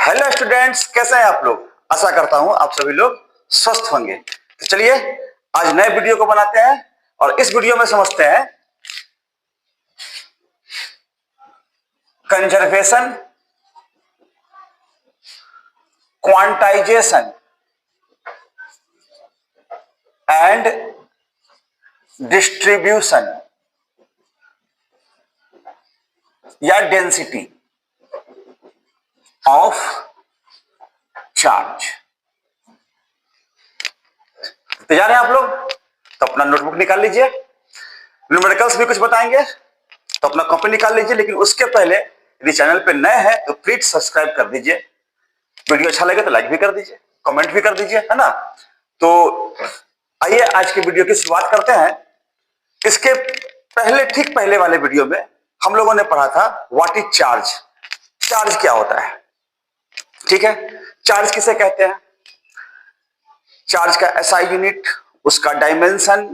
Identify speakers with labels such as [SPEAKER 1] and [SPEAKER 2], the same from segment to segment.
[SPEAKER 1] Hello students, कैसे हैं आप लोग। आशा करता हूं आप सभी लोग स्वस्थ होंगे। तो चलिए आज नए वीडियो को बनाते हैं और इस वीडियो में समझते हैं कंजर्वेशन, क्वांटाइजेशन एंड डिस्ट्रीब्यूशन या डेंसिटी ऑफ चार्ज। तैयार हैं आप लोग? तो अपना नोटबुक निकाल लीजिए। न्यूमेरिकल्स भी कुछ बताएंगे तो अपना कॉपी निकाल लीजिए, लेकिन उसके पहले यदि चैनल पे नए हैं तो प्लीज सब्सक्राइब कर दीजिए। वीडियो अच्छा लगे तो लाइक भी कर दीजिए, कमेंट भी कर दीजिए, है ना। तो आइए आज के वीडियो की शुरुआत करते हैं। इसके पहले, ठीक पहले वाले वीडियो में हम लोगों ने पढ़ा था व्हाट इज चार्ज। चार्ज क्या होता है, ठीक है। चार्ज किसे कहते हैं, चार्ज का एसआई यूनिट, उसका डायमेंशन,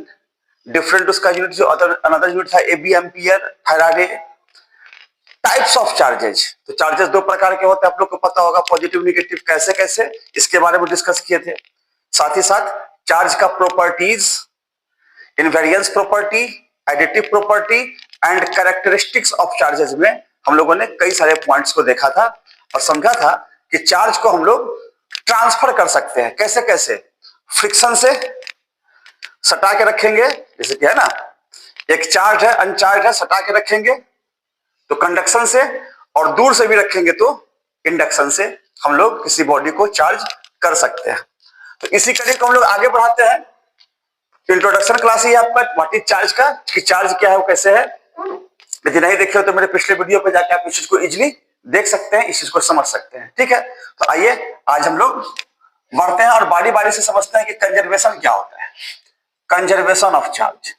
[SPEAKER 1] डिफरेंट उसका यूनिट जो अनदर यूनिट था abampere, Faraday. Types of charges, तो चार्जेस दो प्रकार के होते हैं, आप लोग को पता होगा, पॉजिटिव नेगेटिव, कैसे कैसे इसके बारे में डिस्कस किए थे। साथ ही साथ चार्ज का properties, invariance property, additive property and characteristics of charges में हम लोगों ने कई सारे पॉइंट्स को देखा था और समझा था कि चार्ज को हम लोग ट्रांसफर कर सकते हैं। कैसे कैसे, फ्रिक्शन से सटा के रखेंगे, जैसे कि है ना, एक चार्ज है, अनचार्ज है, सटा के रखेंगे तो कंडक्शन से, और दूर से भी रखेंगे तो इंडक्शन से हम लोग किसी बॉडी को चार्ज कर सकते हैं। तो इसी कड़ी को हम लोग आगे बढ़ाते हैं। इंट्रोडक्शन क्लास ही आपका व्हाट इज चार्ज का, कि चार्ज क्या है, वो कैसे है। यदि नहीं देखे हो तो मेरे पिछले वीडियो पे जाके आप इस चीज को इजिली देख सकते हैं, इस चीज को समझ सकते हैं, ठीक है। तो आइए आज हम लोग बढ़ते हैं और बारी बारी से समझते हैं कि कंजर्वेशन क्या होता है। Conservation of charge,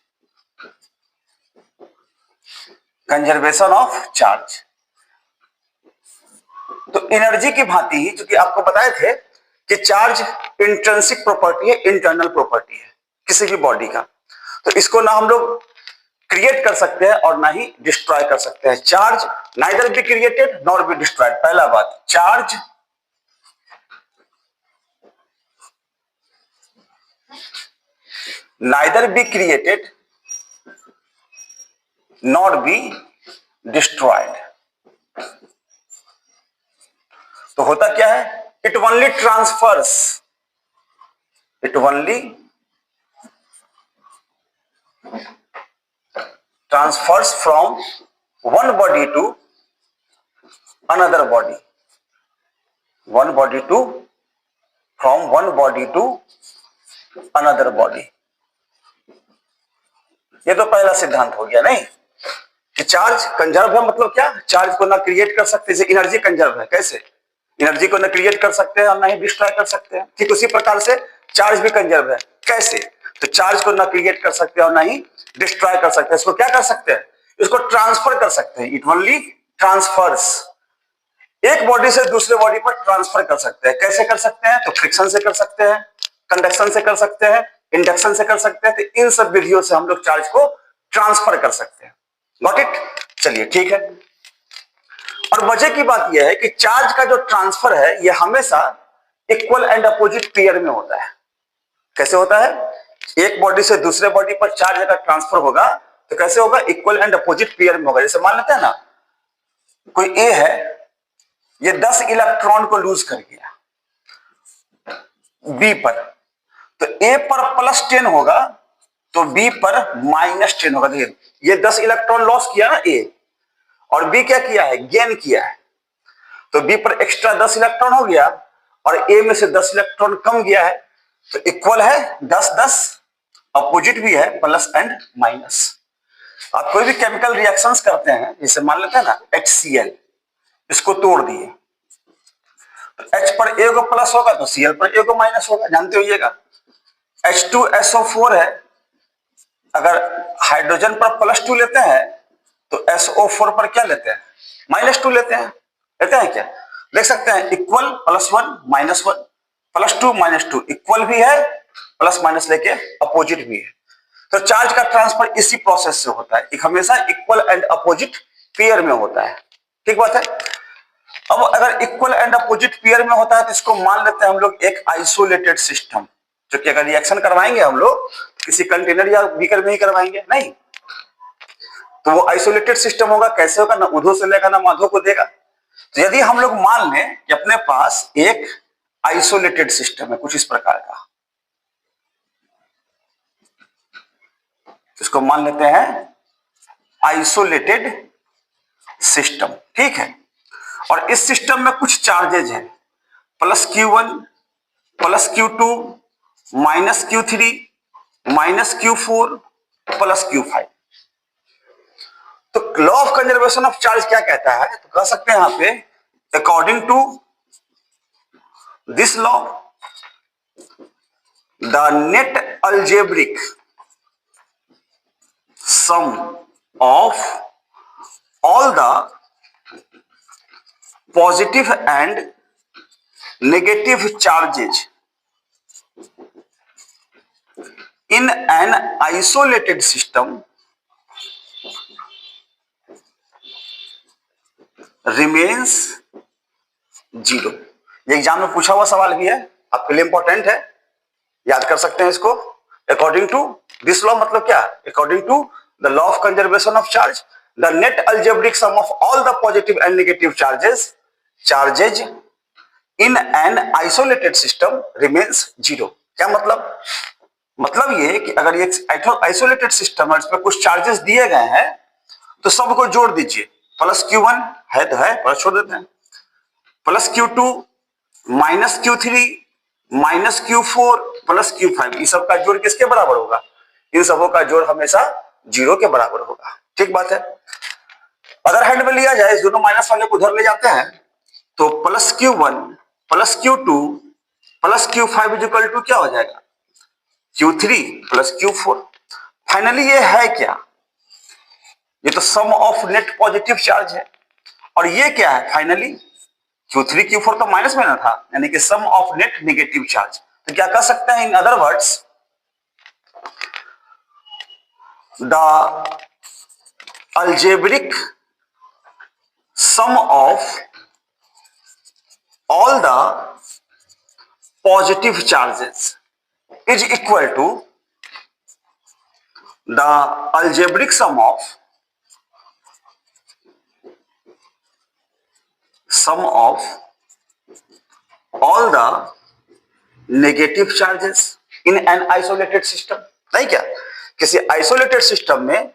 [SPEAKER 1] conservation of charge. तो एनर्जी की भांति ही, जो कि आपको बताए थे कि चार्ज इंट्रिंसिक प्रॉपर्टी है, इंटरनल प्रॉपर्टी है किसी भी बॉडी का। तो इसको ना हम लोग क्रिएट कर सकते हैं और ना ही डिस्ट्रॉय कर सकते हैं। Charge neither be created nor be destroyed. पहला बात, charge neither be created nor be destroyed. तो होता क्या है, it only transfers, it only transfers from one body to another body, one body to, from one body to another body. ये तो पहला सिद्धांत हो गया नहीं, कि चार्ज कंजर्व है। मतलब क्या, चार्ज को ना क्रिएट कर सकते, जैसे एनर्जी कंजर्व है, कैसे एनर्जी को ना क्रिएट कर सकते हैं और ना ही डिस्ट्रॉय कर सकते हैं, ठीक उसी प्रकार से चार्ज भी कंजर्व है। कैसे, तो चार्ज को ना क्रिएट कर सकते हैं और ना ही डिस्ट्रॉय कर सकते हैं। इसको क्या कर सकते हैं, इसको ट्रांसफर कर सकते हैं। इट ओनली ट्रांसफर्स, एक बॉडी से दूसरे बॉडी पर ट्रांसफर कर सकते हैं। कैसे कर सकते हैं, तो फ्रिक्शन से कर सकते हैं, कंडक्शन से कर सकते हैं, इंडक्शन से कर सकते हैं। तो इन सब विधियों से हम लोग चार्ज को ट्रांसफर कर सकते हैं। गॉट इट, चलिए ठीक है। और मजे की बात यह है कि चार्ज का जो ट्रांसफर है यह हमेशा इक्वल एंड अपोजिट पेयर में होता है। कैसे होता है, एक बॉडी से दूसरे बॉडी पर चार्ज का ट्रांसफर होगा तो कैसे होगा, इक्वल एंड अपोजिट पेयर में होगा। जैसे मान लेते हैं ना, कोई ए है, ये 10 इलेक्ट्रॉन को लूज कर गया बी पर, तो ए पर +10 होगा तो बी पर -10 होगा। देखिए ये 10 इलेक्ट्रॉन लॉस किया ना ए, और बी क्या किया है, गेन किया है। तो बी पर एक्स्ट्रा 10 इलेक्ट्रॉन हो गया और ए में से 10 इलेक्ट्रॉन कम गया है, तो इक्वल है 10-10, अपोजिट भी है प्लस एंड माइनस। आप कोई भी केमिकल रिएक्शंस करते हैं, जैसे मान लेते हैं ना HCl, इसको तोड़ दिए तो H पर ए को प्लस होगा तो Cl पर ए को माइनस होगा, जानते होइएगा। H2SO4 है, अगर हाइड्रोजन पर +2 लेते हैं तो SO4 पर क्या लेते हैं, -2 लेते हैं। लेते हैं क्या, देख सकते हैं, इक्वल +1 -1, +2 -2, इक्वल भी है, प्लस माइनस लेके अपोजिट भी है। तो चार्ज का ट्रांसफर इसी प्रोसेस से होता है, एक हमेशा इक्वल एंड अपोजिट पेयर में होता है, ठीक बात है। अब अगर इक्वल एंड अपोजिट पेयर में होता है तो इसको मान लेते हैं हम लोग एक आइसोलेटेड सिस्टम, जो कि अगर रिएक्शन करवाएंगे हम लोग किसी कंटेनर या बीकर में ही करवाएंगे, नहीं तो वो आइसोलेटेड सिस्टम होगा। कैसे होगा? ना उधो से लेकर ना माधो को देगा। तो यदि हम लोग मान लें कि अपने पास एक आइसोलेटेड सिस्टम है कुछ इस प्रकार का, इसको मान लेते हैं आइसोलेटेड सिस्टम, ठीक है। और इस सिस्टम में कुछ चार्जेज हैं, plus Q1 plus Q2 minus Q3 minus Q4 plus Q5। तो law of conservation of charge क्या कहता है? तो कह सकते हैं यहां पे according to this law the net algebraic sum of all the positive and negative charges in an isolated system remains zero। ये एग्जाम में पूछा हुआ सवाल भी है, आपके लिए इंपॉर्टेंट है, याद कर सकते हैं इसको। अकॉर्डिंग टू दिस लॉ मतलब क्या? According to the law of conservation of charge the net algebraic sum of all the positive and negative charges in an isolated system remains zero। क्या मतलब? मतलब ये कि अगर ये आइसोलेटेड सिस्टम है, इसमें कुछ चार्जेस दिए गए हैं तो सबको जोड़ दीजिए। प्लस Q1 है तो है, प्लस छोड़ देते हैं, plus Q2 minus Q3 minus Q4 plus Q5, इस सब का जोड़ किसके बराबर होगा? इन सबों का जोड़ हमेशा जीरो के बराबर होगा। ठीक बात है। अदर हैंड में लिया जाए, इस दोनों माइनस वाले को उधर ले जाते हैं तो plus Q1 plus Q2 plus Q5 equal to क्या हो जाएगा? Q3 plus Q4। फाइनली ये है क्या? ये तो सम ऑफ नेट पॉजिटिव चार्ज है। और ये क्या है? फाइनली Q3 Q4 तो माइनस में ना था, यानी कि सम ऑफ नेट नेगेटिव चार्ज। तो क्या कह सकते हैं? In other words the algebraic sum of all the positive charges is equal to the algebraic sum of all the negative charges in an isolated system। नहीं क्या? किसी आइसोलेटेड सिस्टम में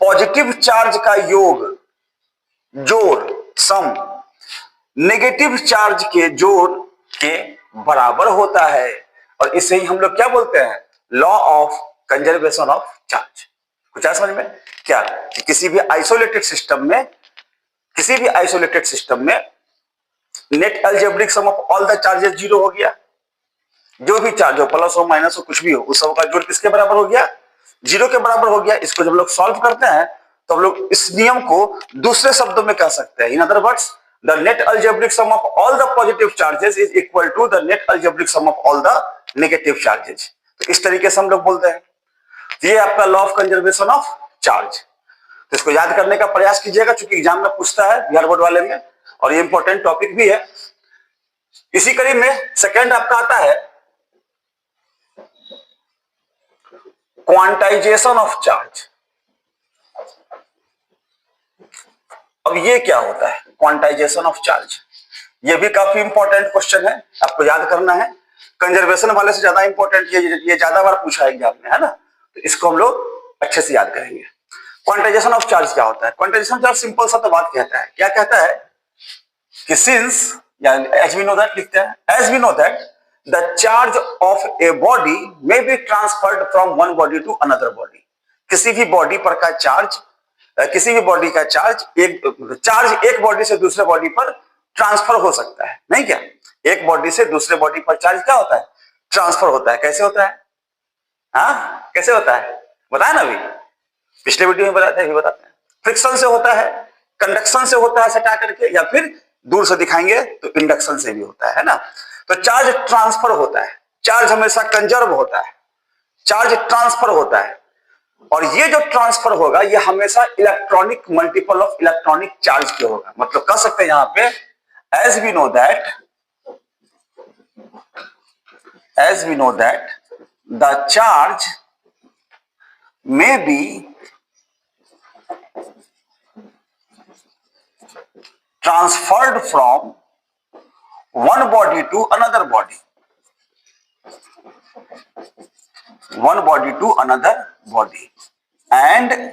[SPEAKER 1] positive charge का योग, जोड़, सम नेगेटिव चार्ज के जोड़ के बराबर होता है। और इसे ही हम लोग क्या बोलते हैं? Law of conservation of charge. कुछ आया समझ में? क्या कि किसी भी आइसोलेटेड सिस्टम में net algebraic sum of all the charges zero हो गया। जो भी चार्ज हो, प्लस हो माइनस हो कुछ भी हो, उस सब का जोड़ किसके बराबर हो गया? जीरो के बराबर हो गया। इसको जब लोग सॉल्व करते हैं तो हम लोग इस नियम को दूसरे शब्दों में कह सकते हैं, in other words the net algebraic sum of all the positive charges is equal to the net algebraic sum of all the negative charges. तो इस तरीके से हम लोग बोलते हैं। ये आपका law of conservation of charge. तो इसको याद करने का प्रयास कीजिएगा, क्योंकि एग्जाम में पूछता है बिहार बोर्ड वाले में, और ये इंपॉर्टेंट टॉपिक भी है। इसी करीब में सेकेंड आपका आता है क्वांटाइजेशन ऑफ चार्ज। अब ये क्या होता है क्वांटाइजेशन ऑफ चार्ज? ये भी काफी इंपॉर्टेंट क्वेश्चन है, आपको याद करना है। कंजर्वेशन वाले से ज्यादा इंपॉर्टेंट ये ज्यादा बार पूछा है एग्जाम में, है ना? तो इसको हम लोग अच्छे से याद करेंगे। क्वांटाइजेशन ऑफ चार्ज क्या होता है? क्वांटाइजेशन चार्ज सिंपल सा तो बात कहता है, क्या कहता है कि सिंस, या एज वी नो दैट लिखते हैं, as we know that the charge of a body may be transferred from one body to another body। किसी भी बॉडी पर का चार्ज, किसी भी बॉडी का चार्ज एक बॉडी से दूसरे बॉडी पर ट्रांसफर हो सकता है, नहीं क्या? एक बॉडी से दूसरे बॉडी पर चार्ज क्या होता है? ट्रांसफर होता है। कैसे होता है? हाँ, कैसे होता है बताया ना, अभी पिछले वीडियो में बताते हैं, फ्रिक्शन से होता है, कंडक्शन से होता है सटा करके, या फिर दूर से दिखाएंगे तो इंडक्शन से भी होता है ना। तो चार्ज ट्रांसफर होता है, चार्ज हमेशा कंजर्व होता है, चार्ज ट्रांसफर होता है। और ये जो ट्रांसफर होगा ये हमेशा electronic multiple of electronic charge के होगा। मतलब कह सकते हैं यहां पे as we know that the charge may be transferred from one body to another body, and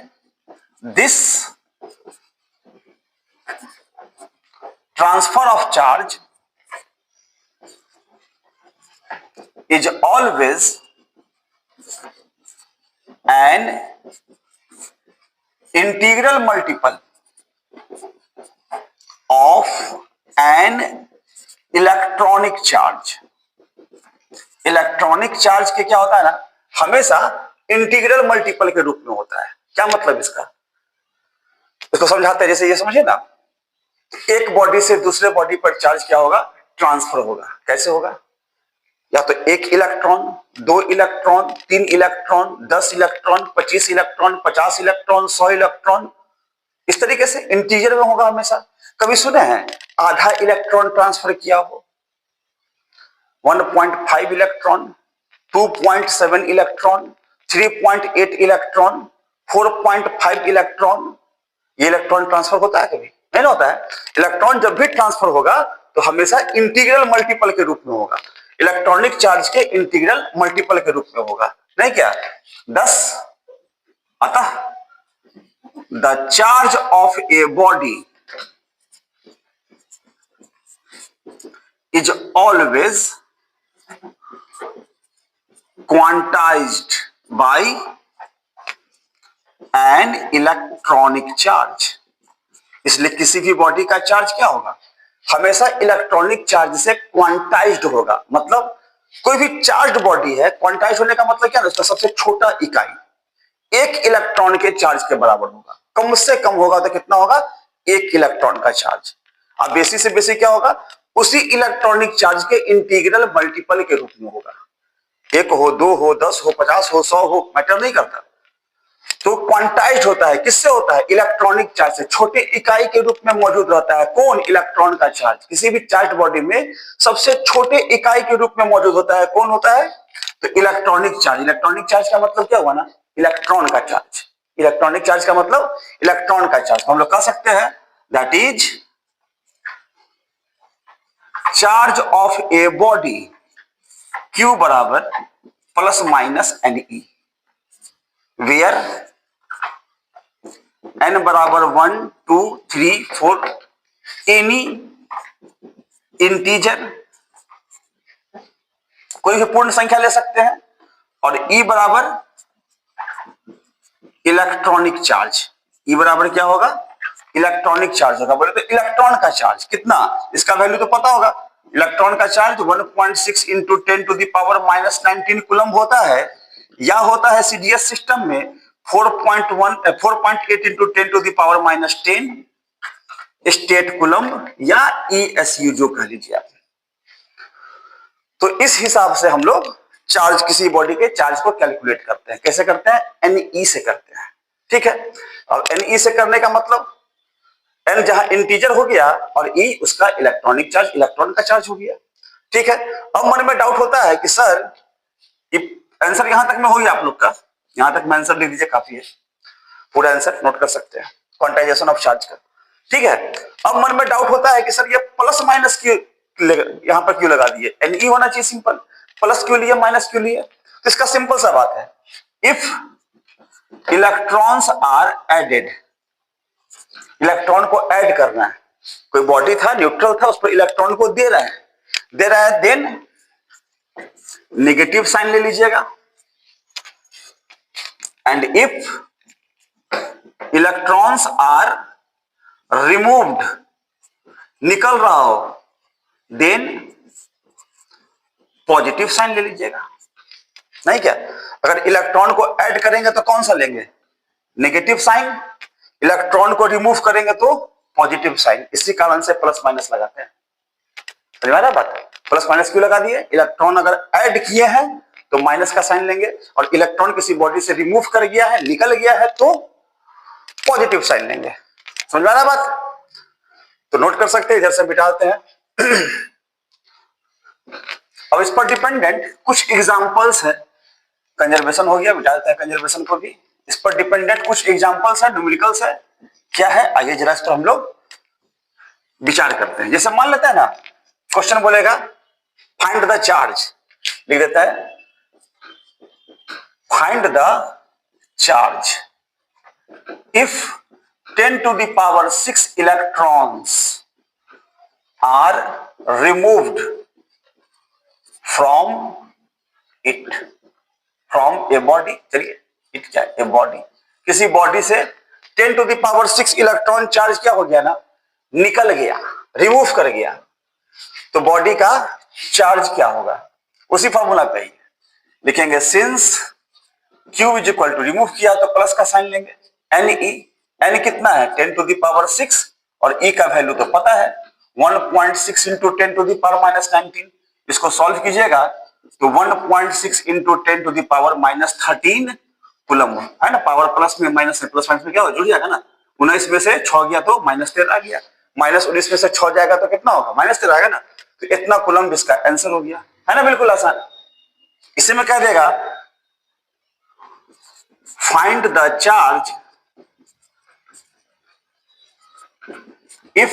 [SPEAKER 1] this transfer of charge is always an integral multiple of an electronic charge. Electronic charge के क्या होता है ना, हमेशा integral multiple के रूप में होता है। क्या मतलब इसको समझाते हैं। जैसे ये समझिए ना, एक बॉडी से दूसरे बॉडी पर चार्ज क्या होगा, ट्रांसफर होगा। कैसे होगा, या तो एक इलेक्ट्रॉन, दो इलेक्ट्रॉन, तीन electron, 10 electron, 25 electron, 50 electron, 100 electron, इस तरीके से इंटीजर में होगा हमेशा। कभी सुने हैं आधा इलेक्ट्रॉन ट्रांसफर किया हो, 1.5 इलेक्ट्रॉन, 2.7 इलेक्ट्रॉन, 3.8 इलेक्ट्रॉन, 4.5 इलेक्ट्रॉन, ये इलेक्ट्रॉन ट्रांसफर होता है? कभी नहीं होता है। इलेक्ट्रॉन जब भी ट्रांसफर होगा तो हमेशा इंटीग्रल मल्टीपल के रूप में होगा। इलेक्ट्रॉनिक चार्ज के इंटीग्रल मल्टीपल के रूप में होगा, नहीं क्या? 10 अतः the charge of a body is always quantized by an electronic charge। इसलिए किसी भी बॉडी का चार्ज क्या होगा, हमेशा इलेक्ट्रॉनिक चार्ज से क्वांटाइज्ड होगा। मतलब कोई भी चार्ज बॉडी है, क्वांटाइज होने का मतलब क्या है, उसका सबसे छोटा इकाई एक इलेक्ट्रॉन के चार्ज के बराबर होगा। कम से कम होगा तो कितना होगा, एक इलेक्ट्रॉन का चार्ज। अब बेसी से बेसी क्या होगा, उसी इलेक्ट्रॉनिक चार्ज के इंटीग्रल मल्टीपल के रूप में होगा। एक हो, दो हो, 10 हो, 50 हो, 100 हो, मैटर नहीं करता। तो क्वांटाइज्ड होता है, किससे होता है, इलेक्ट्रॉनिक चार्ज से। छोटे इकाई के रूप में मौजूद रहता है कौन, इलेक्ट्रॉन का चार्ज। किसी भी चार्ज बॉडी में सबसे छोटे इकाई के रूप में मौजूद होता है कौन होता है, तो इलेक्ट्रॉनिक चार्ज। इलेक्ट्रॉनिक चार्ज का मतलब क्या हुआ ना, इलेक्ट्रॉन का चार्ज। इलेक्ट्रॉनिक चार्ज का मतलब इलेक्ट्रॉन का चार्ज। हम लोग कह सकते हैं that is charge of a body Q बराबर plus minus n e, where n बराबर 1, 2, 3, 4, एनी इंटीजर, कोई भी पूर्ण संख्या ले सकते हैं। और E बराबर इलेक्ट्रॉनिक चार्ज। E बराबर क्या होगा, इलेक्ट्रॉनिक चार्ज होगा। बोले तो इलेक्ट्रॉन का चार्ज कितना, इसका वैल्यू तो पता होगा। इलेक्ट्रॉन का charge 1.6 into 10 to the power -19 coulomb होता है, या होता है सीडीएस सिस्टम में 4.8 into 10 to the power -10 statcoulomb, या ESU जो कह लीजिए आप। तो इस हिसाब से हम लोग चार्ज, किसी बॉडी के चार्ज को कैलकुलेट करते हैं। कैसे करते हैं, NE से करते हैं। ठीक है, और NE से करने का मतलब N जहां इंटीजर हो गया और E उसका इलेक्ट्रॉनिक चार्ज, इलेक्ट्रॉन का चार्ज हो गया। ठीक है, अब मन में डाउट होता है कि सर आंसर यहां तक में हो गया आप लोग का, यहां तक में आंसर लिख दीजिए, काफी है, पूरा आंसर नोट कर सकते हैं क्वांटाइजेशन ऑफ चार्ज का। ठीक है, अब मन में डाउट होता है कि सर ये प्लस माइनस क्यों यहां पर क्यों लगा दिए, NE होना चाहिए सिंपल, प्लस क्यों लिए, माइनस क्यों लिए? तो इसका सिंपल सा बात है, if electrons are added, electron को ऐड करना है। कोई बॉडी था, न्यूट्रल था, उस पर इलेक्ट्रॉन को दे रहे हैं, देन नेगेटिव साइन ले लीजिएगा। And if electrons are removed, निकल रहा हो, देन पॉजिटिव साइन ले लीजिएगा। नहीं क्या, अगर इलेक्ट्रॉन को ऐड करेंगे तो कौन सा लेंगे, नेगेटिव साइन, इलेक्ट्रॉन को रिमूव करेंगे तो पॉजिटिव साइन। इसी कारण से प्लस माइनस लगाते हैं। समझ में आ रहा बात? प्लस माइनस क्यों लगा दिए, इलेक्ट्रॉन अगर ऐड किए हैं तो माइनस का साइन लेंगे, और इलेक्ट्रॉन किसी बॉडी से रिमूव कर गया है, निकल गया है, तो पॉजिटिव साइन लेंगे। समझ में आ रहा बात? तो नोट कर सकते हैं, इधर से बिठाते हैं। अब इस पर डिपेंडेंट कुछ एग्जांपल्स है, कंजर्वेशन हो गया, बिठाते हैं कंजर्वेशन को भी। इस पर डिपेंडेंट कुछ एग्जांपल्स है, न्यूमेरिकल्स है, क्या है आइए जरा तो हम लोग विचार करते हैं। जैसे मान लेते हैं ना, क्वेश्चन बोलेगा फाइंड द चार्ज, लिख देता है find the charge if 10 to the power 6 electrons are removed from it, from a body, चलिए it क्या है, a body, किसी बॉडी से 10 to the power 6 electron charge क्या हो गया ना, निकल गया, रिमूव कर गया, तो बॉडी का चार्ज क्या होगा, उसी फॉर्मूला पे ही लिखेंगे since Q is equal to, remove किया तो प्लस का साइन लेंगे, एन ई, एन कितना है 10 टू दी पावर 6 और ई का वैल्यू तो पता है 1.6 into 10 to the power minus 19, इसको सॉल्व कीजिएगा तो 1.6 into 10 to the power minus 13 coulomb है ना, पावर प्लस में माइनस में, प्लस माइनस में क्या हो जुड़ जाएगा ना, 19 में से 6 गया तो माइनस 13 आ गया, माइनस 19 में से 6 जाएगा तो कितना होगा माइनस 13 आएगा ना, तो इतना कूलम इसका आंसर हो गया, है ना, बिल्कुल आसान। इसे में कह देगा find the charge if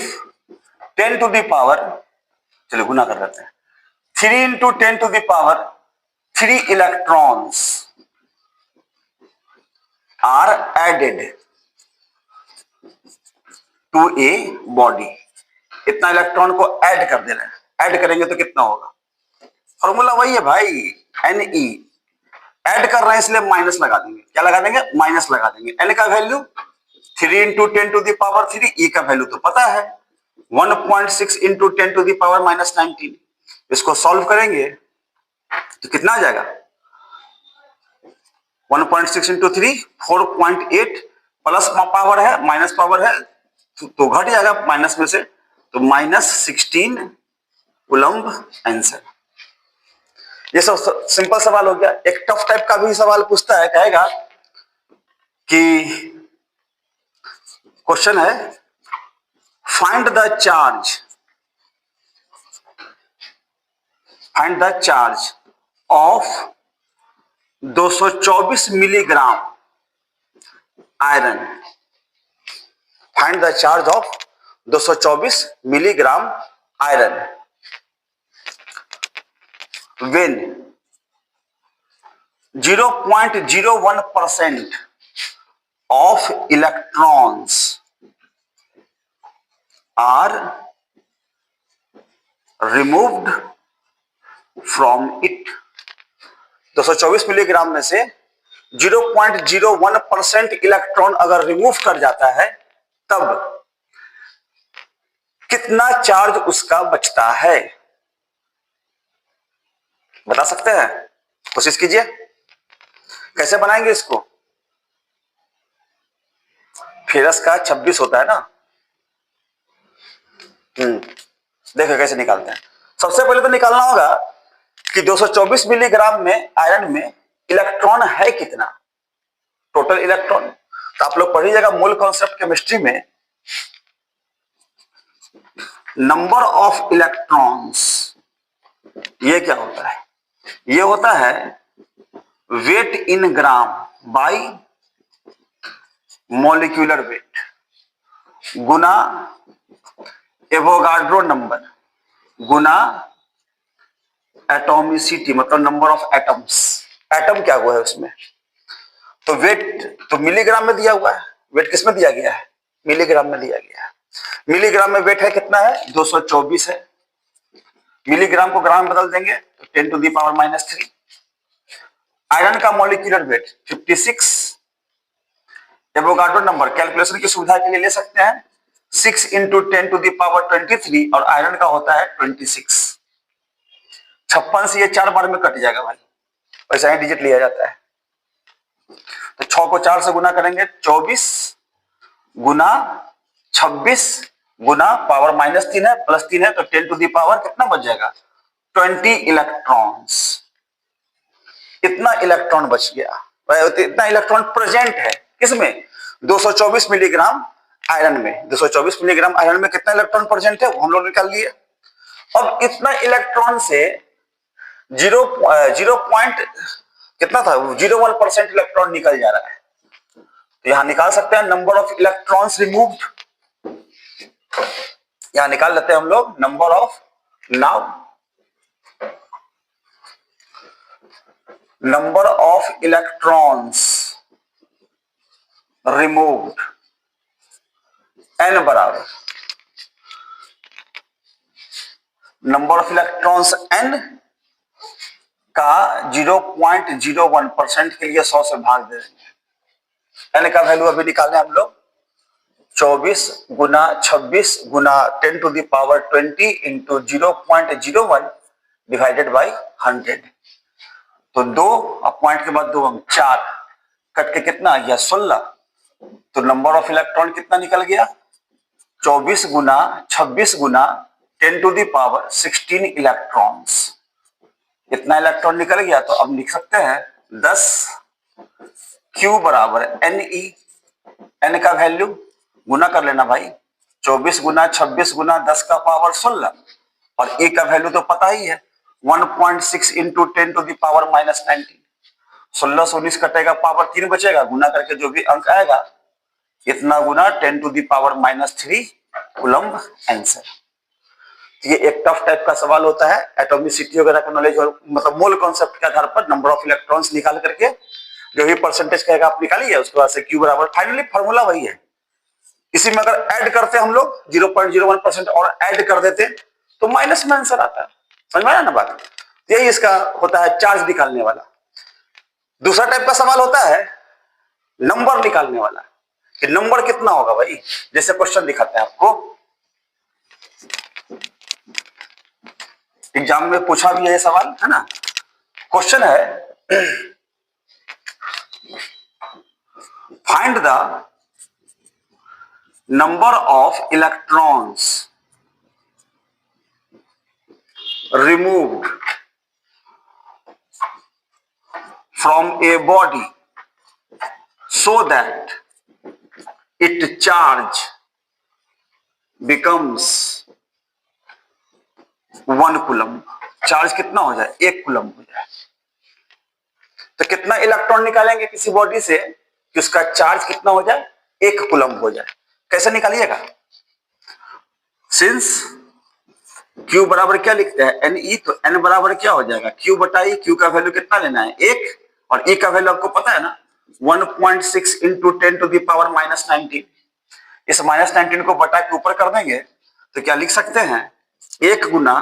[SPEAKER 1] 10 to the power, चलो गुना कर देते हैं, 3 into 10 to the power 3 electrons are added to a body, इतना इलेक्ट्रॉन को ऐड कर देना है, ऐड करेंगे तो कितना होगा, फॉर्मूला वही है भाई, एन ई, ऐड कर रहे हैं इसलिए माइनस लगा देंगे, क्या लगा देंगे माइनस लगा देंगे, एन का value 3 into 10 to the power 3, e का वैल्यू तो पता है 1.6 into 10 to the power minus 19, इसको सॉल्व करेंगे तो कितना आ जाएगा 1.6 इंटू 3 4.8, प्लस पावर है माइनस पावर है तो घट जाएगा माइनस में से, तो माइनस 16 कूलम्ब आंसर। ये सब सिंपल सवाल हो गया। एक टफ टाइप का भी सवाल पूछता है, कहेगा कि क्वेश्चन है find the charge of 224 milligram iron, find the charge of 224 milligram iron when 0.01% of electrons are removed from it, 224 milligram में से 0.01% इलेक्ट्रॉन अगर रिमूव कर जाता है तब कितना चार्ज उसका बचता है, बता सकते हैं, कोशिश कीजिए। कैसे बनाएंगे इसको, फेरस का 26 होता है ना, देखो कैसे निकालते हैं। सबसे पहले तो निकालना होगा कि 224 मिलीग्राम में आयरन में इलेक्ट्रॉन है कितना, टोटल इलेक्ट्रॉन। तो आप लोग पढ़िएगा मूल कॉन्सेप्ट केमिस्ट्री में, नंबर ऑफ इलेक्ट्रॉन्स, ये क्या होता है, ये होता है weight in gram by molecular weight गुना एवोगाड्रो नंबर गुना एटॉमिसिटी, मतलब नंबर ऑफ एटम्स, एटम क्या हुआ है उसमें, तो वेट तो मिलीग्राम में दिया हुआ है, वेट किस में दिया गया है मिलीग्राम में दिया गया है, मिलीग्राम में वेट है कितना है 224 है, मिलीग्राम को ग्राम में बदल देंगे तो 10 to the power minus 3, iron का molecular weight 56, Avogadro number calculation की सुविधा के लिए ले सकते हैं 6 इंटू 10 टू दी पावर 23 और आयरन का होता है 26, 56 से ये 4 बार में कट जाएगा भाई, वैसा ही डिजिट लिया जाता है, तो 6 को 4 से गुना करेंगे 24 गुना 26 गुना पावर माइनस 3 है प्लस 3 है, तो 10 टू दी पावर कितना बच जाएगा 20 इलेक्ट्रॉन्स, इतना इलेक्ट्रॉन बच गया, इतना इलेक्ट्रॉन प्रेजेंट है किसमें 224 मिलीग्राम आयरन में 224 मिलीग्राम आयरन में कितना इलेक्ट्रॉन प्रेजेंट है वो हम लोग निकाल लिए। अब इतना इलेक्ट्रॉन से जीरो जीरो पॉइंट कितना था 0.1% इलेक्ट्रॉन निकल जा रहा है। तो यहां निकाल सकते हैं नंबर ऑफ इलेक्ट्रॉन्स रिमूव्ड, यहां निकाल लेते हैं हम लोग number of number of electrons removed n बराबर नंबर ऑफ इलेक्ट्रॉन्स n का 0.01% के लिए 100 से भाग दे देंगे। n का वैल्यू अभी निकालने हम लोग 24 गुना 26 गुना 10 to the power 20 into 0.01 divided by 100। तो 2 पॉइंट के बाद 2 अंक 4 कट के कितना आ गया 16। तो नंबर ऑफ इलेक्ट्रॉन कितना निकल गया 24 गुना 26 गुना 10 टू द पावर 16 इलेक्ट्रॉन्स। इतना इलेक्ट्रॉन निकल गया। तो अब लिख सकते हैं 10 Q बराबर Ne, n का वैल्यू गुना कर लेना भाई 24 गुना 26 गुना 10 का पावर 16 और E का वैल्यू तो पता ही है 1.6 इंटू 10 टू द पावर -19। 16 से 19 कटेगा पावर 3 बचेगा, गुना करके जो भी अंक आएगा इतना गुना 10 to the power -3 coulomb answer. ये एक टफ टाइप का सवाल होता है, एटॉमिसिटी वगैरह का नॉलेज और मतलब मोल कॉन्सेप्ट के आधार पर नंबर ऑफ इलेक्ट्रॉन्स निकाल करके जो भी परसेंटेज कहेगा आप निकालिए, उसके बाद से Q बराबर फाइनली फॉर्मूला वही है। इसी में अगर ऐड करते हम लोग 0.01% और ऐड कर देते तो माइनस में आंसर आता है। समझ में आया ना बात? यही इसका होता है चार्ज निकालने वाला। दूसरा टाइप का सवाल होता है नंबर निकालने वाला कि नंबर कितना होगा भाई। जैसे क्वेश्चन दिखाते हैं आपको, एग्जाम में पूछा भी है सवाल, है ना। क्वेश्चन है find the number of electrons removed from a body so that it charge becomes 1 coulomb. Charge कितना हो जाए 1 कूलम हो जाए। तो कितना इलेक्ट्रॉन निकालेंगे किसी बॉडी से कि उसका चार्ज कितना हो जाए 1 कूलम हो जाए। कैसे निकालिएगा? सिंस Q बराबर क्या लिखते हैं Ne, तो N बराबर क्या हो जाएगा Q बटा E। Q का वैल्यू कितना लेना है 1 और E का वैल्यू आपको पता है ना 1.6 इंटू 10 टू द पावर -19। इस -19 को बटा के ऊपर कर देंगे तो क्या लिख सकते हैं 1 गुना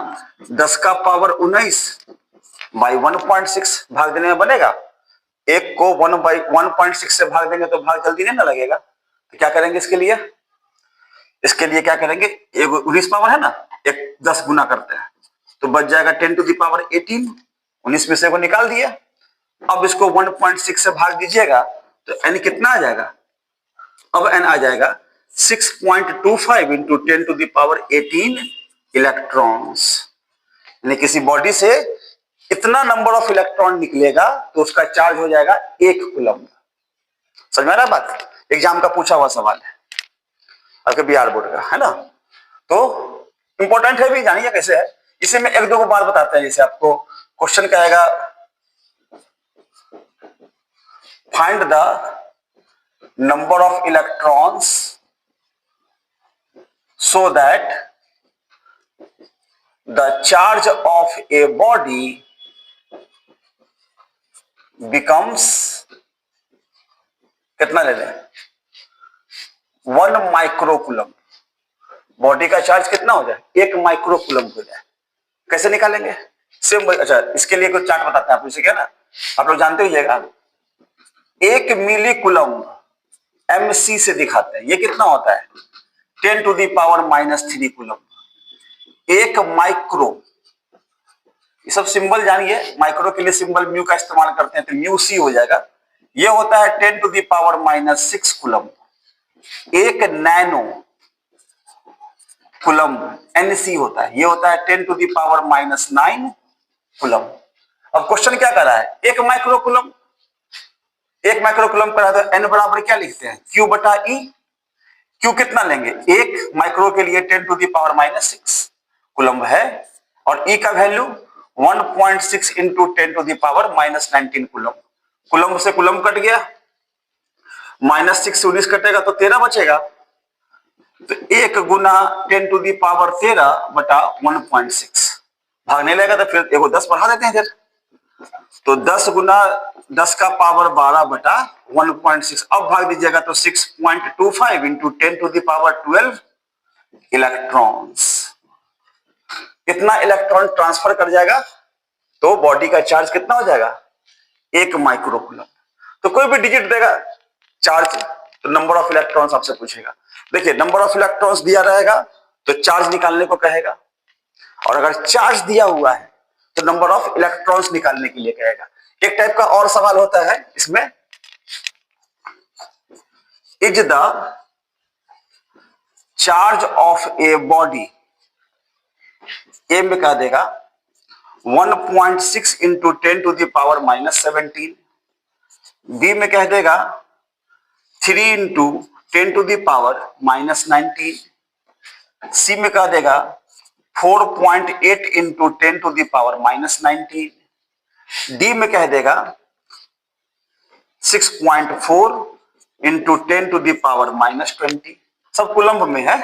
[SPEAKER 1] 10 का पावर 19 बाई 1.6 भाग देने में बनेगा। 1 को 1/1.6 से भाग देंगे तो भाग जल्दी नहीं ना लगेगा। तो क्या करेंगे इसके लिए क्या करेंगे 19 पावर है ना, 10 गुना करते हैं तो बच जाएगा 10 टू द पावर 18। 19 में से को निकाल दिया। अब इसको 1.6 से भाग दीजिएगा तो n कितना आ जाएगा? अब n आ जाएगा 6.25 into 10 to the power 18 electrons. यानी किसी बॉडी से इतना नंबर ऑफ इलेक्ट्रॉन निकलेगा तो उसका चार्ज हो जाएगा 1 कूलम। समझ में आ रहा बात? एग्जाम का पूछा हुआ सवाल है आपके बिहार बोर्ड का, है ना। तो इंपॉर्टेंट है भी, जानिए कैसे है। इसे में एक दो बार बताते हैं। जैसे आपको क्वेश्चन क्या आएगा find the number of electrons so that the charge of a body becomes कितना ले लें 1 माइक्रोकूलम। बॉडी का चार्ज कितना हो जाए 1 माइक्रोकूलम हो जाए। कैसे निकालेंगे? सेम। अच्छा, इसके लिए कुछ चार्ट बताते हैं आपको। इसे क्या ना आप लोग जानते होइएगा 1 मिली कूलम mc से दिखाते हैं। ये कितना होता है 10 to the power -3 coulomb. 1 micro, ये सब सिंबल जानिए। माइक्रो के लिए सिंबल म्यू का इस्तेमाल करते हैं तो म्यू सी हो जाएगा। ये होता है 10 to the power -6 coulomb. 1 nano coulomb nc होता है, ये होता है 10 टू दी पावर -9 कूलम। अब क्वेश्चन क्या कर रहा है 1 micro coulomb. 1 micro coulomb per तो n बराबर क्या लिखते हैं Q बटा E। क्यू कितना लेंगे, एक माइक्रो के लिए 10 टू द पावर -6 कूलम्ब है, और ई का value 1.6 into 10 to the power -19 coulomb. Coulomb से कूलम्ब कट गया, -6 से 19 कटेगा तो 13 बचेगा। तो 1 गुना 10 टू दी पावर 13 बटा 1.6 भागने लगेगा, तो फिर एगो 10 बढ़ा देते हैं फिर, तो 10 गुना 10 का पावर 12 बटा 1.6। अब भाग दीजिएगा तो 6.25 into 10 to the power 12 electrons. कितना इलेक्ट्रॉन ट्रांसफर कर जाएगा, तो बॉडी का चार्ज कितना हो जाएगा, 1 माइक्रो कूलम्ब। तो कोई भी डिजिट देगा चार्ज, तो नंबर ऑफ इलेक्ट्रॉन्स आपसे पूछेगा। देखिए नंबर ऑफ इलेक्ट्रॉन्स दिया रहेगा तो चार्ज निकालने को कहेगा, और अगर चार्ज दिया हुआ है तो नंबर ऑफ इलेक्ट्रॉन्स निकालने के लिए कहेगा। एक टाइप का और सवाल होता है इसमें, is the charge of a body, A में कह देगा 1.6 into 10 to the power -17, B में कह देगा 3 into 10 to the power -19, C में कह देगा 4.8 into 10 to the power -19, D में कह देगा 6.4 इंटू 10 टू दी पावर -20। सब कूलम्ब में है।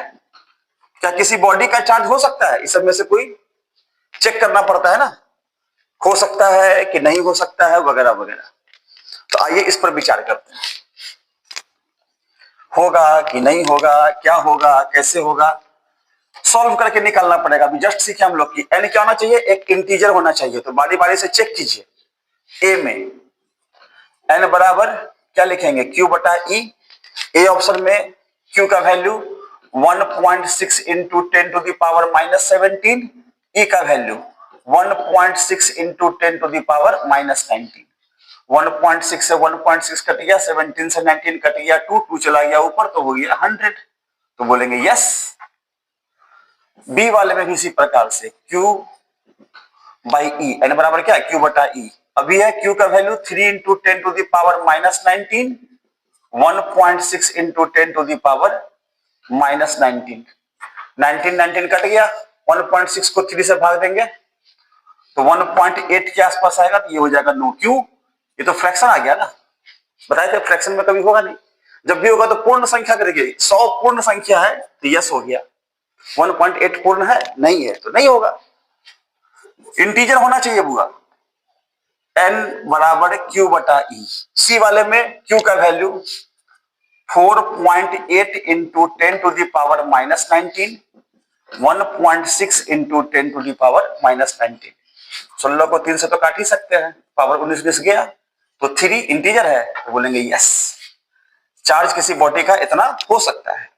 [SPEAKER 1] क्या किसी बॉडी का चार्ज हो सकता है, इस सब में से कोई चेक करना पड़ता है ना, हो सकता है कि नहीं हो सकता है वगैरह वगैरह। तो आइए इस पर विचार करते हैं, होगा कि नहीं होगा, क्या होगा, कैसे होगा, सॉल्व करके निकालना पड़ेगा। अभी जस्ट सीखे हम लोग की एन क्या होना चाहिए, एक इंटीजर होना चाहिए। तो बारी बारी से चेक कीजिए। ए में एन बराबर क्या लिखेंगे, क्यू बटा ई। ए ऑप्शन में क्यू का value 1.6 into 10 to the power -17, e का value 1.6 into 10 to the power -19। 1.6 से 1.6 कट गया, 17 से 19 कट गया, 2 चला गया ऊपर, तो हो गया 100। तो बोलेंगे यस। बी वाले में भी इसी प्रकार से Q बाई ई, एन बराबर क्या है, Q बटा ई। अभी है Q का value 3 into 10 to the power -19, 1.6 into 10 to the power -19, 19 cut गया, 1.6 को 3 से भाग देंगे तो 1.8 के आसपास आएगा, तो ये हो जाएगा नो। क्यों, ये तो फ्रैक्शन आ गया ना, बताए थे फ्रैक्शन में कभी होगा नहीं। जब भी होगा तो पूर्ण संख्या करेंगे, 100 पूर्ण संख्या है तो यस हो गया, 1.8 पूर्ण है नहीं है तो नहीं होगा। इंटीजर होना चाहिए बुआ। n बराबर q बटा ई। सी वाले में q का value 4.8 into 10 to the power -19, 1.6 into 10 to the power -19। 16 को 3 से तो काट ही सकते हैं, पावर 19 गया, तो 3 इंटीजर है, तो बोलेंगे यस, चार्ज किसी बॉडी का इतना हो सकता है।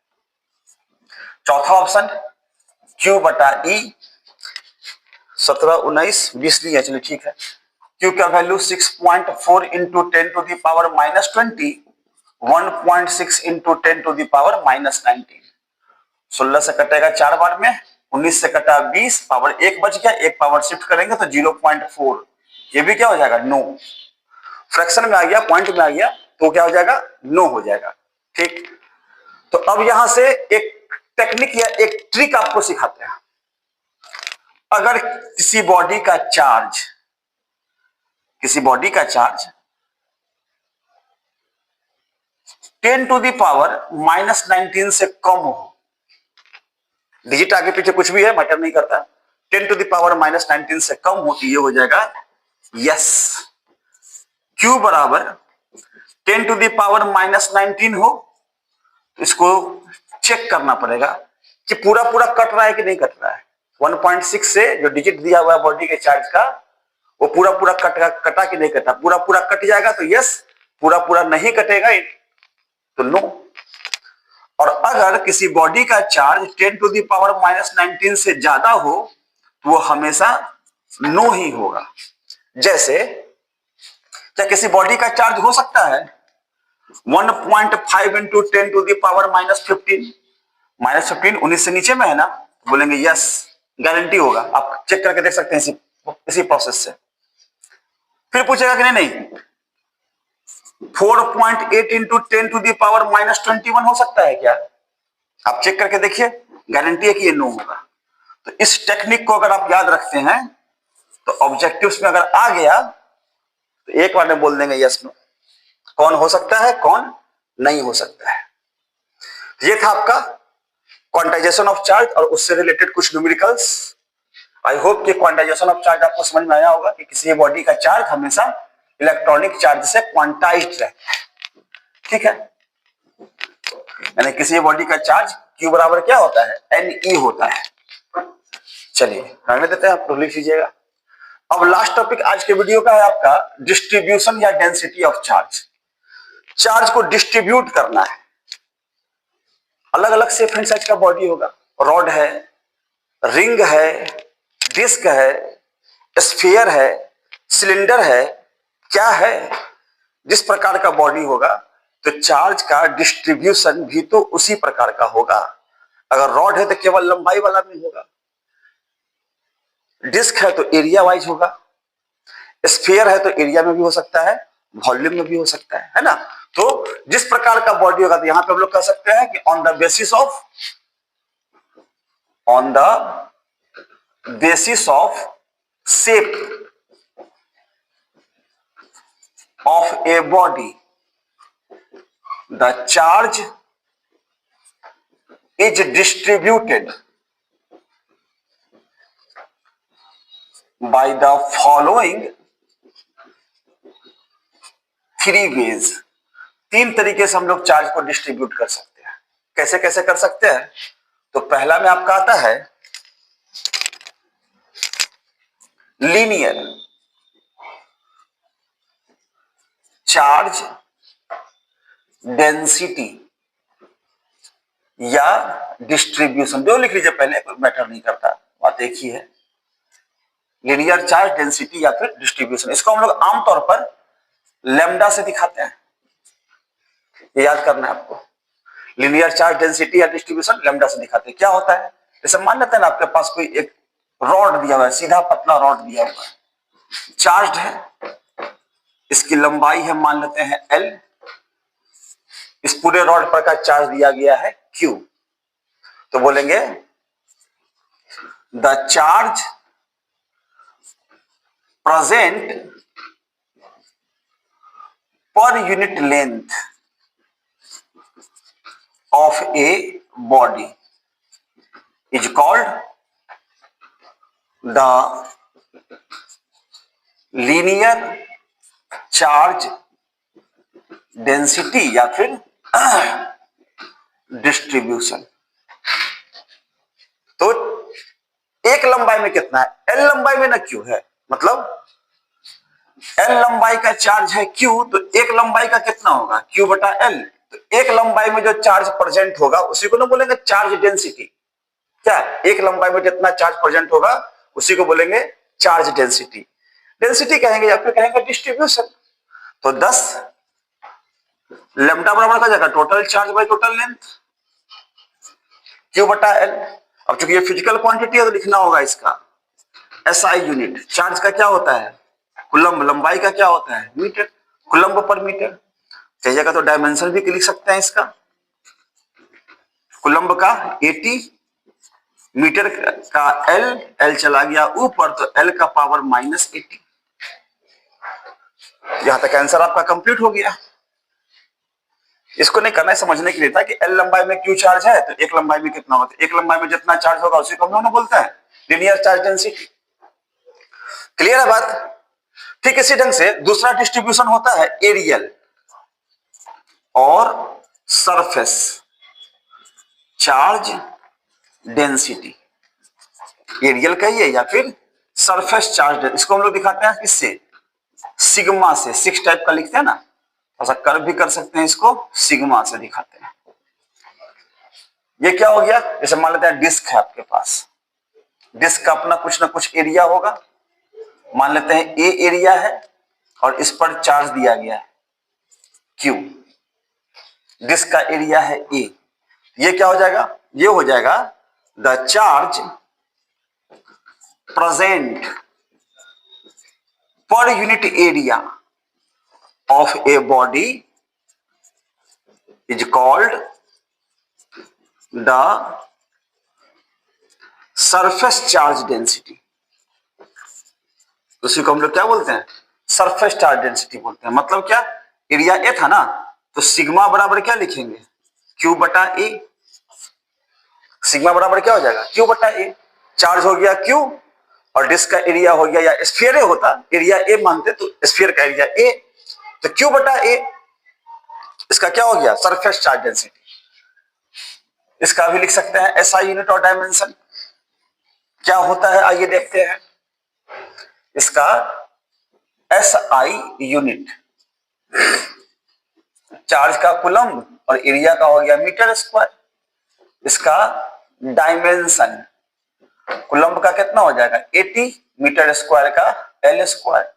[SPEAKER 1] चौथा ऑप्शन Q बटा ई, 17, 19, 20 नहीं है, चलिए ठीक है। Q का value 6.4 into 10 to the power -20, 1.6 into 10 to the power -19। 16 से कटेगा 4 बार में, 19 से कटा 20, पावर 1 बच गया, एक पावर शिफ्ट करेंगे तो 0.4, ये भी क्या हो जाएगा, नो। फ्रैक्शन में आ गया, पॉइंट में आ गया, तो क्या हो जाएगा, नो हो जाएगा। ठीक, तो अब यहां से एक टेक्निक या एक ट्रिक आपको सिखाते हैं। अगर किसी बॉडी का चार्ज 10 टू दी पावर -19 से कम हो, डिजिट आगे पीछे कुछ भी है मैटर नहीं करता, 10 टू दी पावर -19 से कम हो, तो ये हो जाएगा यस। Q बराबर 10 टू दी पावर -19 हो, तो इसको चेक करना पड़ेगा कि पूरा पूरा कट रहा है कि नहीं कट रहा है। 1.6 से जो डिजिट दिया हुआ है बॉडी के चार्ज का, वो पूरा पूरा कटा कि नहीं कटा। पूरा पूरा कट जाएगा तो यस, पूरा पूरा नहीं कटेगा तो नो। और अगर किसी बॉडी का चार्ज 10 टू दी पावर -19 से ज्यादा हो, तो वो हमेशा नो ही होगा। जैसे क्या किसी बॉडी का चार्ज हो सकता है 1.5 इंटू 10 टू दी पावर -15, -15 19 से नीचे में है ना, बोलेंगे यस, गारंटी होगा। आप चेक करके देख सकते हैं इसी प्रोसेस से। फिर पूछेगा कि नहीं 4.8 इंटू 10 टू दी पावर -21 हो सकता है क्या, आप चेक करके देखिए, गारंटी है कि ये नो होगा। तो इस टेक्निक को अगर आप याद रखते हैं तो ऑब्जेक्टिव्स में अगर आ गया तो एक बार में बोल देंगे यस नो, कौन हो सकता है कौन नहीं हो सकता है। ये था आपका क्वांटाइजेशन ऑफ चार्ज और उससे रिलेटेड कुछ न्यूमेरिकल्स। आई होप कि क्वांटाइजेशन ऑफ चार्ज आपको समझ में आया होगा कि किसी बॉडी का चार्ज हमेशा इलेक्ट्रॉनिक चार्ज से क्वांटाइज्ड रहता है, ठीक है। यानी किसी बॉडी का चार्ज Q बराबर क्या होता है, Ne होता है। चलिए रहने देते हैं, आप लिख लीजिएगा। अब लास्ट टॉपिक आज के वीडियो का है आपका डिस्ट्रीब्यूशन या डेंसिटी ऑफ चार्ज। चार्ज को डिस्ट्रीब्यूट करना है, अलग अलग शेप एंड साइज का बॉडी होगा, रॉड है, रिंग है, डिस्क है, स्फीयर है, सिलेंडर है, क्या है, जिस प्रकार का बॉडी होगा तो चार्ज का डिस्ट्रीब्यूशन भी तो उसी प्रकार का होगा। अगर रॉड है तो केवल लंबाई वाला में होगा, डिस्क है तो एरिया वाइज होगा, स्फीयर है तो एरिया में भी हो सकता है, वॉल्यूम में भी हो सकता है ना। तो जिस प्रकार का बॉडी होगा तो यहां पे हम लोग कह सकते हैं कि on the basis of shape of a body the charge is distributed by the following three ways. तीन तरीके से हम लोग चार्ज को डिस्ट्रीब्यूट कर सकते हैं। कैसे कैसे कर सकते हैं, तो पहला में आपका आता है लीनियर चार्ज डेंसिटी या डिस्ट्रीब्यूशन, जो लिख लीजिए पहले, कोई मैटर नहीं करता, बात एक ही है। लीनियर चार्ज डेंसिटी या फिर डिस्ट्रीब्यूशन, इसको हम लोग आमतौर पर लैम्डा से दिखाते हैं, ये याद करना है आपको। लीनियर चार्ज डेंसिटी या डिस्ट्रीब्यूशन लैम्डा से दिखाते हैं। क्या होता है, जैसे मान लेते हैं ना आपके पास कोई एक रॉड दिया हुआ है, सीधा पतला रॉड दिया हुआ है, चार्ज है, इसकी लंबाई है मान लेते हैं L, इस पूरे रॉड पर का चार्ज दिया गया है Q, तो बोलेंगे the charge present per unit length of a body is called the linear charge density या फिर डिस्ट्रीब्यूशन। तो एक लंबाई में कितना है, L लंबाई में ना Q है, मतलब L लंबाई का चार्ज है Q, तो एक लंबाई का कितना होगा, Q बटा L। तो एक लंबाई में जो चार्ज प्रेजेंट होगा उसी को ना बोलेंगे चार्ज डेंसिटी। क्या, एक लंबाई में जितना चार्ज प्रेजेंट होगा उसी को बोलेंगे चार्ज डेंसिटी। डेंसिटी कहेंगे या फिर कहेंगे डिस्ट्रीब्यूशन। तो 10 लैम्डा बराबर का जाएगा total charge by total length, Q बटा L। अब चूंकि ये फिजिकल क्वांटिटी है तो लिखना होगा इसका SI यूनिट। चार्ज का क्या होता है कुलम्ब, लंबाई का क्या होता है मीटर, कुलम्ब पर मीटर। चाहिएगा तो डायमेंशन भी लिख सकते हैं इसका, कुलम्ब का 80, मीटर का L चला गया ऊपर तो L का पावर -80। यहां तक आंसर आपका कंप्लीट हो गया। इसको नहीं करना है, समझने के लिए था कि L लंबाई में Q चार्ज है तो एक लंबाई में कितना होता है, एक लंबाई में जितना चार्ज होगा उसी को हम लोग बोलते हैं लीनियर चार्ज डेंसिटी। क्लियर है बात। ठीक इसी ढंग से दूसरा डिस्ट्रीब्यूशन होता है एरियल और सरफेस चार्ज डेंसिटी। एरियल कहिए या फिर सरफेस चार्ज, इसको हम लोग दिखाते हैं किससे, सिग्मा से। 6 टाइप का लिखते हैं ना, ऐसा कर्व भी कर सकते हैं, इसको सिग्मा से दिखाते हैं। ये क्या हो गया, जैसे मान लेते हैं डिस्क है आपके पास, डिस्क का अपना कुछ ना कुछ एरिया होगा, मान लेते हैं ए एरिया है और इस पर चार्ज दिया गया है Q, डिस्क का एरिया है A। ये क्या हो जाएगा, ये हो जाएगा the charge present per unit area of a body is called the surface charge density, उसी को हम लोग क्या बोलते हैं, सरफेस चार्ज डेंसिटी बोलते हैं। मतलब क्या, एरिया ए था ना, तो सिग्मा बराबर क्या लिखेंगे, क्यू बटा ए। सिग्मा बराबर क्या हो जाएगा, क्यू बटा ए। चार्ज हो गया क्यू और डिस्क का एरिया हो गया, या स्फीयर ए होता, एरिया ए मानते तो स्फीयर का एरिया ए, तो क्यू बटा ए, इसका क्या हो गया, सरफेस चार्ज डेंसिटी। इसका भी लिख सकते हैं एसआई यूनिट और डायमेंशन। क्या होता है आइए देखते हैं। इसका एसआई यूनिट चार्ज का कूलम्ब और एरिया का हो गया मीटर स्क्वायर। इसका डायमेंशन कूलम्ब का कितना हो जाएगा 80, मीटर स्क्वायर का एल स्क्वायर,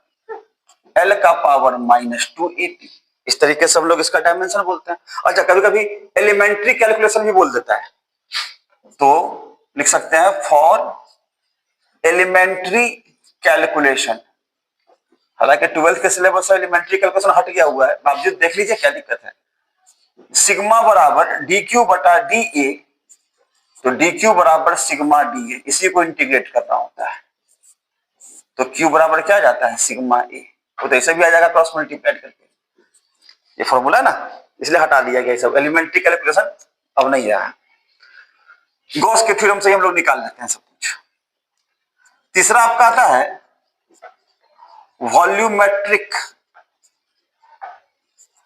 [SPEAKER 1] एल का पावर -280। इस तरीके से हम लोग इसका डायमेंशन बोलते हैं। अच्छा, कभी कभी एलिमेंट्री कैलकुलेशन भी बोल देता है, तो लिख सकते हैं फॉर एलिमेंट्री कैलकुलेशन। हालांकि 12th के सिलेबस से एलिमेंट्री कैलकुलेशन हट गया हुआ है, बावजूद देख लीजिए क्या दिक्कत है। सिग्मा बराबर डी क्यू बटा डी ए, तो डी क्यू बराबर सिग्मा डी ए, इसी को इंटीग्रेट करना होता है। तो क्यू बराबर क्या आ जाता है, सिग्मा ए। वो तो ऐसे भी आ जाएगा क्रॉस मल्टीप्लाइड करके, ये फॉर्मूला ना, इसलिए हटा दिया गया सब, एलिमेंट्री कैलकुलेशन अब नहीं रहा। गॉस के थ्योरम से हम लोग निकाल लेते हैं सब कुछ। तीसरा आपका आता है वॉल्यूमेट्रिक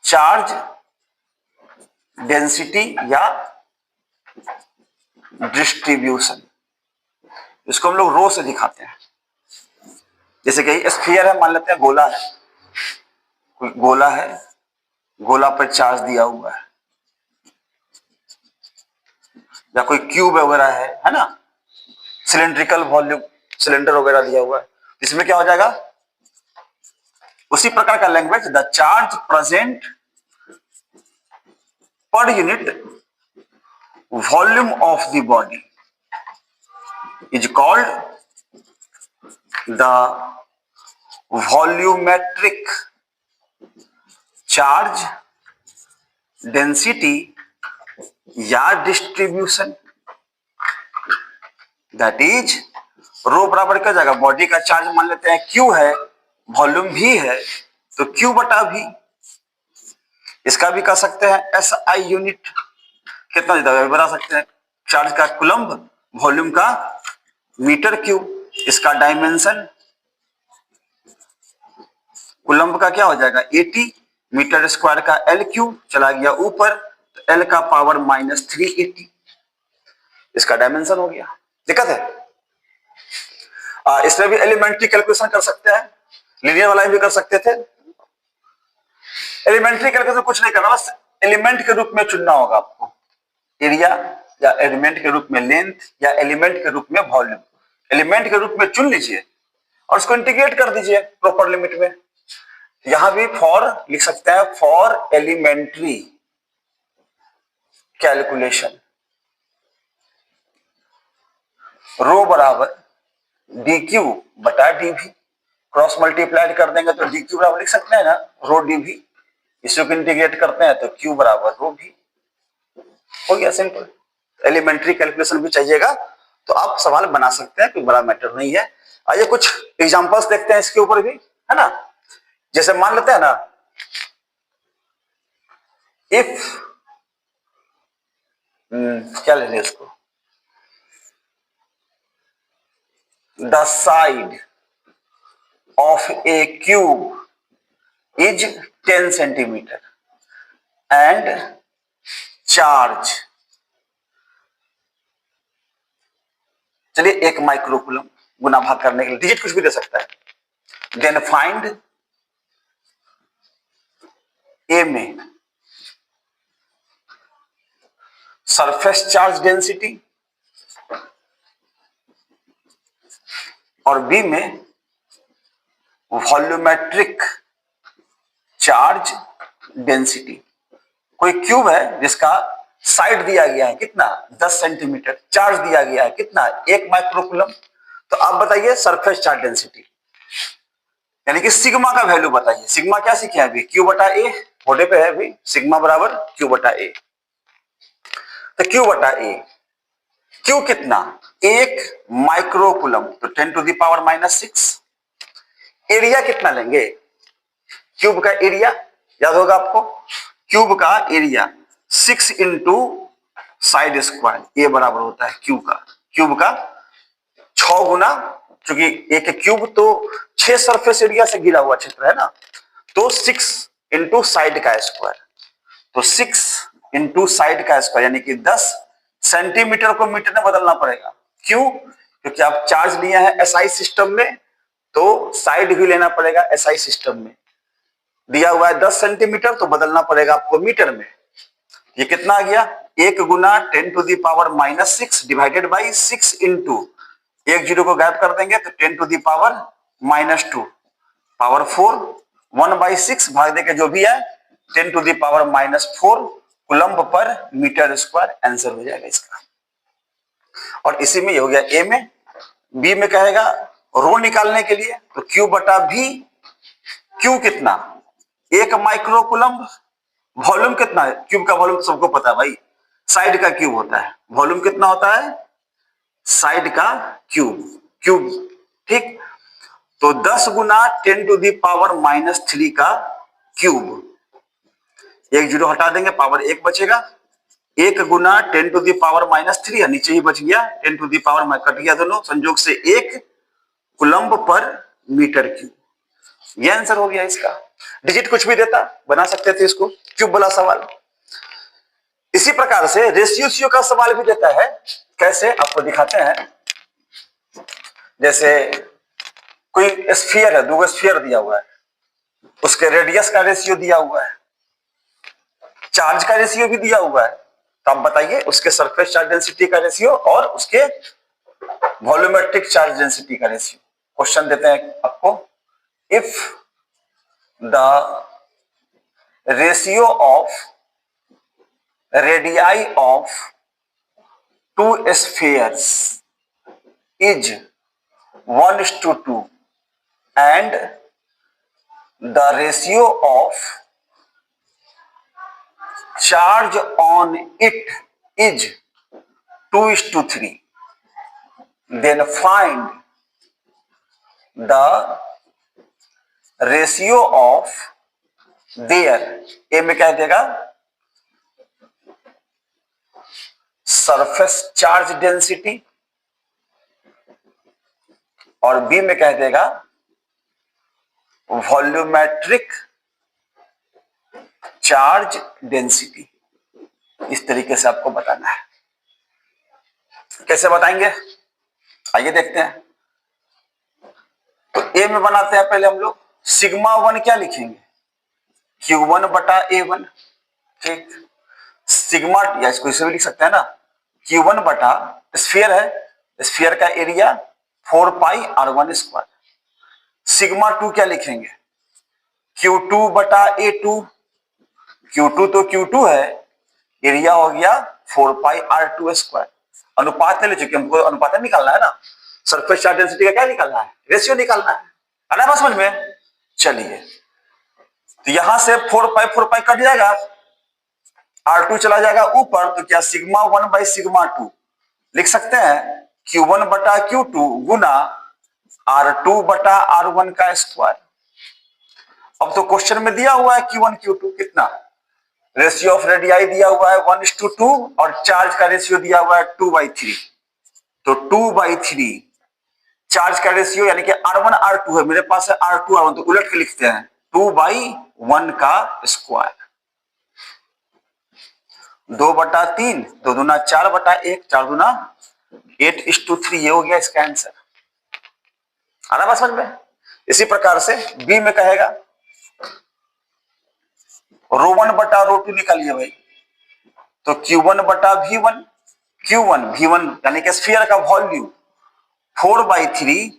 [SPEAKER 1] चार्ज डेंसिटी या डिस्ट्रीब्यूशन। इसको हम लोग रो से दिखाते हैं। जैसे कि स्फीयर है, मान लेते हैं गोला है, कोई गोला है, गोला पर चार्ज दिया हुआ है, या कोई क्यूब वगैरह है ना, सिलेंड्रिकल वॉल्यूम, सिलेंडर वगैरह दिया हुआ है, इसमें क्या हो जाएगा, उसी प्रकार का language, the charge present per unit volume of the body is called the volumetric charge density या डिस्ट्रीब्यूशन। दैट इज रो बराबर क्या जाएगा, बॉडी का चार्ज मान लेते हैं क्यू है, वॉल्यूम भी है, तो क्यू बटा भी। इसका भी कह सकते हैं एस आई यूनिट, कितना देता है बता सकते हैं, चार्ज का कूलम्ब, वॉल्यूम का मीटर क्यूब। इसका डायमेंशन कूलम्ब का क्या हो जाएगा 80, मीटर स्क्वायर का एल क्यूब, चला गया ऊपर तो एल का पावर -380, इसका डायमेंशन हो गया। दिक्कत है, इसमें भी एलिमेंट्री कैलकुलेशन कर सकते हैं, लीनियर वाला भी कर सकते थे। एलिमेंट्री कैलकुलेशन कुछ नहीं करना, बस एलिमेंट के रूप में चुनना होगा आपको, एरिया या एलिमेंट के रूप में लेंथ या एलिमेंट के रूप में वॉल्यूम। एलिमेंट के रूप में चुन लीजिए और उसको इंटीग्रेट कर दीजिए प्रॉपर लिमिट में। यहां भी फॉर लिख सकते हैं, फॉर एलिमेंट्री कैलकुलेशन रो बराबर डी क्यू बटा डी भी, क्रॉस मल्टीप्लाइड कर देंगे तो डी क्यू बराबर लिख सकते हैं ना रो डी भी, इसको इंटीग्रेट करते हैं तो क्यू बराबर रो भी, हो गया सिंपल। एलिमेंट्री कैलकुलेशन भी चाहिएगा तो आप सवाल बना सकते हैं, कोई बड़ा मैटर नहीं है। आइए कुछ एग्जांपल्स देखते हैं इसके ऊपर भी, है ना। जैसे मान लेते हैं ना, इफ क्या ले लें इसको, the side of A cube is 10 centimetre and charge, चलिए 1 माइक्रोकूलम, गुना भाग करने के लिए डिजिट कुछ भी दे सकता है। देन फाइंड ए में सरफेस चार्ज डेंसिटी और बी में वॉल्यूमेट्रिक चार्ज डेंसिटी। कोई क्यूब है जिसका साइड दिया गया है कितना 10 सेंटीमीटर, चार्ज दिया गया है कितना 1 माइक्रोकूलम, तो आप बताइए सरफेस चार्ज डेंसिटी, यानी कि सिग्मा का वैल्यू बताइए। सिग्मा क्या सीखे अभी, क्यू बटा ए, फोटे पे है अभी, सिग्मा बराबर क्यू बटा ए। तो Q बटा A, Q कितना, 1 माइक्रो कूलम, तो 10⁻⁻⁶। एरिया कितना लेंगे, क्यूब का एरिया याद होगा आपको, क्यूब का एरिया 6 इंटू साइड स्क्वायर, ये बराबर होता है क्यूब का 6 गुना, क्योंकि एक क्यूब तो 6 सरफेस एरिया से घिरा हुआ क्षेत्र है ना, तो 6 इंटू साइड का स्क्वायर, तो 6 इंटू साइड का स्क्वायर यानी कि 10 सेंटीमीटर को मीटर में बदलना पड़ेगा। क्यों, क्योंकि आप चार्ज लिए हैं एसआई सिस्टम में, तो साइड भी लेना पड़ेगा एसआई सिस्टम में। दिया हुआ है 10 सेंटीमीटर, तो बदलना पड़ेगा आपको मीटर में। ये कितना आ गया, 1 गुना 10⁻⁻⁶ डिवाइडेड बाई 6 इंटू, एक जीरो को गायब कर देंगे तो 10⁻⁻2 पावर 4, 1/6 भाग देके जो भी है 10⁻⁻4 कूलम्ब पर मीटर स्क्वायर आंसर हो जाएगा इसका। और इसी में ये हो गया ए में। बी में कहेगा रो निकालने के लिए, तो क्यू बटा भी, क्यू कितना 1 माइक्रो कूलम्ब, वॉल्यूम कितना है, क्यूब का वॉल्यूम सबको पता है भाई, साइड का क्यूब होता है, वॉल्यूम कितना होता है साइड का क्यूब, ठीक। तो 10 गुना 10⁻⁻³ का क्यूब, एक जीरो हटा देंगे पावर 1 बचेगा, 1 गुना 10⁻⁻³ है, नीचे ही बच गया 10⁻, कट गया दोनों, संयोग से 1 कूलम्ब पर मीटर क्यूब। यह आंसर हो गया इसका। डिजिट कुछ भी देता बना सकते थे इसको, क्यूब वाला सवाल। इसी प्रकार से रेशियो का सवाल भी देता है, कैसे आपको दिखाते हैं। जैसे कोई स्फीयर है, 2 स्फीयर दिया हुआ है, उसके रेडियस का रेशियो दिया हुआ है, चार्ज का रेशियो भी दिया हुआ है, तो आप बताइए उसके सरफेस चार्ज डेंसिटी का रेशियो और उसके वॉल्यूमेट्रिक चार्ज डेंसिटी का रेशियो। क्वेश्चन देते हैं आपको, if the ratio of radii of 2 spheres is 1:2 and the ratio of charge on it is 2:3, then find the ratio of their, ए में कह देगा सरफेस चार्ज डेंसिटी और बी में कह देगा वॉल्यूमेट्रिक चार्ज डेंसिटी। इस तरीके से आपको बताना है। कैसे बताएंगे, आइए देखते हैं। तो ए में बनाते हैं पहले हम लोग, सिग्मा 1 क्या लिखेंगे, Q1 बटा A1, ठीक। सिग्मा, या इसको इसे भी लिख सकते हैं ना, Q1 बटा, स्फीयर है, स्फीयर का एरिया 4πr1²। सिग्मा 2 क्या लिखेंगे, Q2 बटा A2, Q2 तो Q2 है, एरिया हो गया 4πr2²। अनुपात ले चुके, हमको अनुपात निकालना है ना, सरफेस चार्ज डेंसिटी का क्या निकालना है, रेशियो निकालना है ना, समझ में। चलिए, तो यहां से 4π कट जाएगा, R2 चला जाएगा ऊपर, तो क्या सिग्मा 1/σ2 लिख सकते हैं, Q1 बटा Q2 गुना R2 बटा R1 का स्क्वायर। अब तो क्वेश्चन में दिया हुआ है Q1 Q2 कितना, रेशियो ऑफ रेडियाई दिया हुआ है 1:2 और चार्ज का रेशियो दिया हुआ है 2/3, तो 2/3 चार्ज का रेशियो यानी कि R1 R2 है, मेरे पास है R2 R1, तो उलट के लिखते हैं 2/1 का स्क्वायर, 2/3, 2 दूना 4/1, 4 दूना 8:3, ये हो गया इसका आंसर। आ रहा समझ में। इसी प्रकार से बी में कहेगा ρ1 बटा ρ2 निकालिए भाई, तो Q1 बटा V1, V1 यानी कि स्फीयर का वॉल्यूम 4/3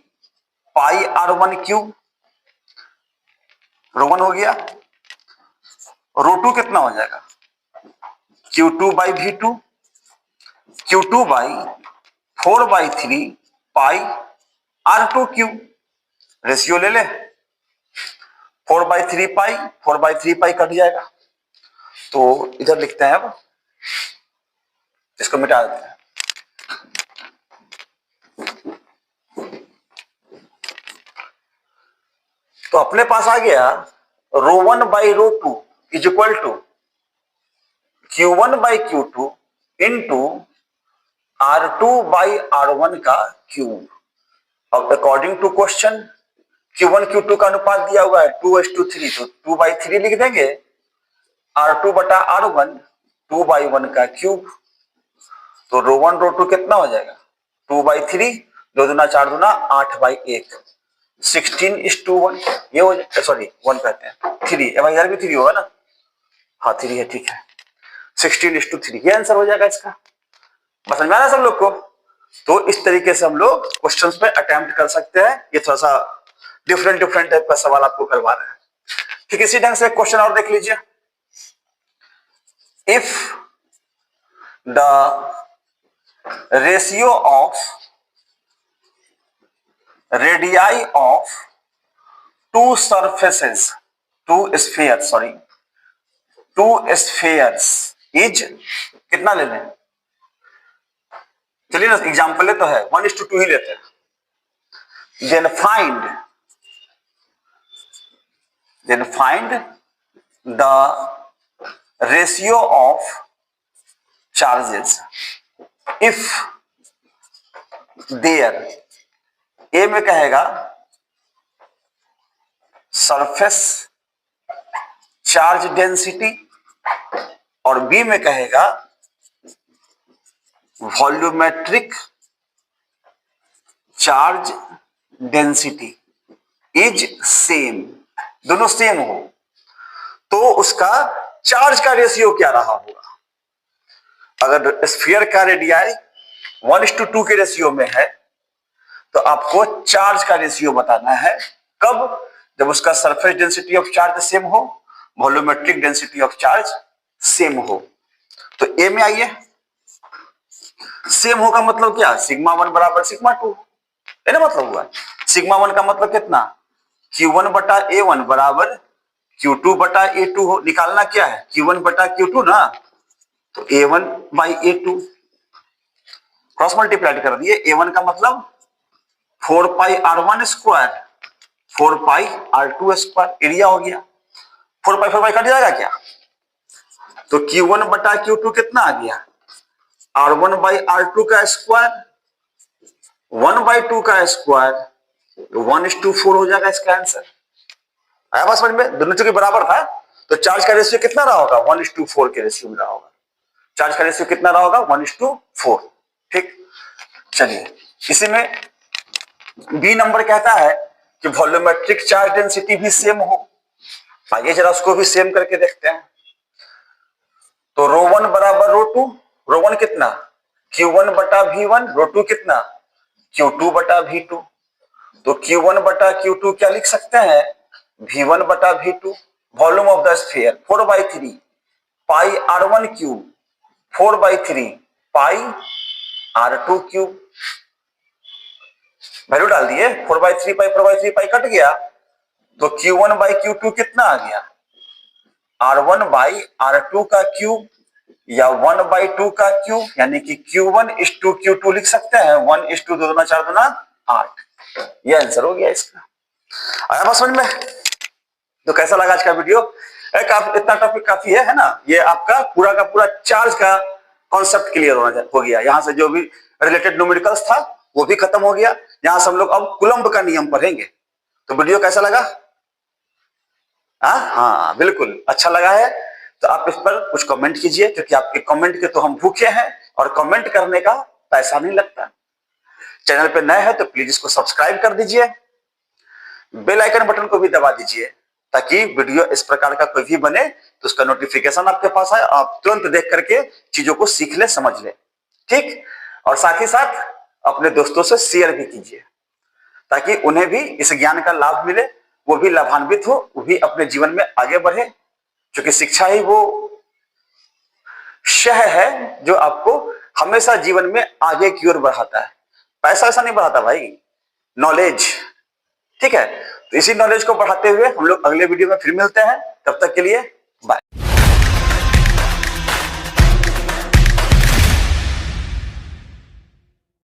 [SPEAKER 1] पाई R1 क्यूब, ρ1 हो गया, ρ2 कितना हो जाएगा, Q2/V2, Q2/4/3 पाई R2 क्यूब, रेशियो ले ले, 4/3 पाई, 4/3 पाई कट जाएगा, तो इधर लिखते हैं अब इसको मिटा देते हैं। तो अपने पास आ गया ρ1 by ρ2 is equal to Q1 by Q2 into R2 by R1 का क्यूब। अब according to question Q1 Q2 का अनुपात दिया हुआ है 2:3, तो 2/3 लिख देंगे। R2 बटा R1 2/1 का क्यूब, तो ρ1 ρ2 कितना हो जाएगा 2/3, 2 दूना 4 दूना 8/1, 16:1 ये हो जाए, सॉरी 1 कहते हैं 3, भाई इधर भी 3 होगा ना, हाँ 3 है, ठीक है 16:3 ये आंसर हो जाएगा इसका। बस समझ में आ रहा है सब लोग को। तो इस तरीके से हम लोग क्वेश्चंस पे अटेम्प्ट कर सकते हैं। ये थोड़ा सा डिफरेंट टाइप का सवाल आपको करवा रहे हैं। ठीक, इसी ढंग से क्वेश्चन और देख लीजिए। If the ratio of radii of to surfaces, to spheres is, कितना ले लें, चलिए ना एग्जाम्पल ले तो है 1:2 ही लेते हैं। then find the ratio of charges if there, ए में कहेगा सरफेस चार्ज डेंसिटी और बी में कहेगा volumetric charge density is same, दोनों सेम हो तो उसका चार्ज का रेशियो क्या रहा होगा। अगर स्फीयर का रेडियाई 1:2 के रेशियो में है तो आपको चार्ज का रेशियो बताना है। कब, जब उसका surface density of charge same हो, volumetric density of charge same हो। तो ए में आइए, सेम होगा मतलब क्या, σ1 बराबर σ2 है ना, मतलब हुआ σ1 का मतलब कितना, Q1 बटा A1 बराबर Q2 बटा A2 हो। निकालना क्या है, Q1 बटा Q2 ना, तो A1 by A2 cross multiply कर दिए। A1 का मतलब 4πr1 square 4πr2 square, area हो गया। 4π कट जाएगा क्या, तो Q1 बटा Q2 कितना आ गया, R1 बाई R2 का स्क्वायर 1/2 का स्क्वायर, 1:4 हो जाएगा इसका आंसर। आया बात समझ में, दोनों चूंकि बराबर था तो चार्ज का रेशियो कितना रहा होगा, 1:4 के रेशियो में रहा होगा। चार्ज का रेशियो कितना रहा होगा, 1:4। ठीक, चलिए इसी में बी नंबर कहता है कि वॉल्यूमेट्रिक चार्ज डेंसिटी भी सेम हो। आइए जरा उसको भी सेम करके देखते हैं। तो ρ1 बराबर ρ2, ρ1 कितना Q1 बटा V1, ρ2 कितना Q2 बटा V2। तो Q1 बटा Q2 क्या लिख सकते हैं, V1 बटा V2। Volume of the sphere 4/3 pi R1 cube, 4/3 pi R2 cube. Value डाल दिए, 4/3 पाई कट गया, तो Q1 बाई Q2 कितना आ गया, R1 बाई R2 का क्यूब या 1/2 का क्यूब, यानी कि Q1:2 Q2 लिख सकते हैं। 1:2 2 दूना 4 दूना 8, ये आंसर हो गया इसका। आया बात समझ में। तो कैसा लगा आज का वीडियो, इतना टॉपिक काफी है ना। ये आपका पूरा का पूरा चार्ज का कॉन्सेप्ट क्लियर हो गया। यहाँ से जो भी रिलेटेड न्यूमेरिकल्स था वो भी खत्म हो गया। यहाँ से हम लोग अब कूलम्ब का नियम पढ़ेंगे। तो वीडियो कैसा लगा, हाँ बिल्कुल अच्छा लगा है तो आप इस पर कुछ कमेंट कीजिए, क्योंकि आपके कमेंट के तो हम भूखे हैं और कमेंट करने का पैसा नहीं लगता। चैनल पे नए हैं तो प्लीज इसको सब्सक्राइब कर दीजिए, बेल आइकन बटन को भी दबा दीजिए, ताकि वीडियो इस प्रकार का कोई भी बने तो उसका नोटिफिकेशन आपके पास आए, आप तुरंत देख करके चीजों को सीख ले, समझ ले। ठीक, और साथ ही साथ अपने दोस्तों से शेयर भी कीजिए, ताकि उन्हें भी इस ज्ञान का लाभ मिले, वो भी लाभान्वित हो, वो भी अपने जीवन में आगे बढ़े। क्योंकि शिक्षा ही वो शह है जो आपको हमेशा जीवन में आगे की ओर बढ़ाता है। पैसा ऐसा नहीं बढ़ाता भाई, नॉलेज। ठीक है, तो इसी नॉलेज को बढ़ाते हुए हम लोग अगले वीडियो में फिर मिलते हैं। तब तक के लिए